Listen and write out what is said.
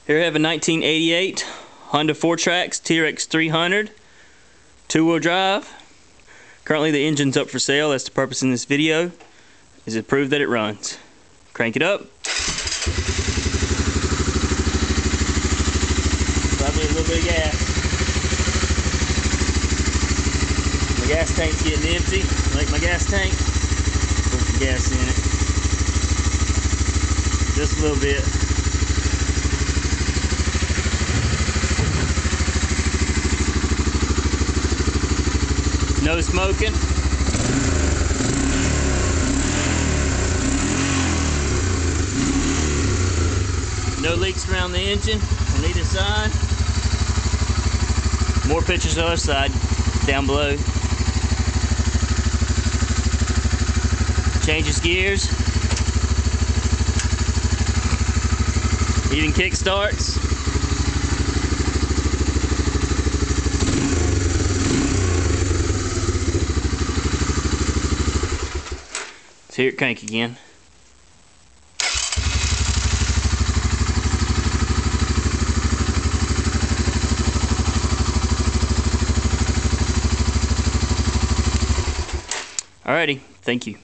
Here I have a 1988 Honda Fourtrax Trx300 two-wheel drive. Currently the engine's up for sale. That's the purpose in this video, is to prove that it runs. Crank it up. Probably a little bit of gas. My gas tank's getting empty. Like my gas tank, put some gas in it. Just a little bit. No smoking. No leaks around the engine on either side. More pictures on the other side down below. Changes gears. Even kick starts. Let's hear it crank again. Alrighty, thank you.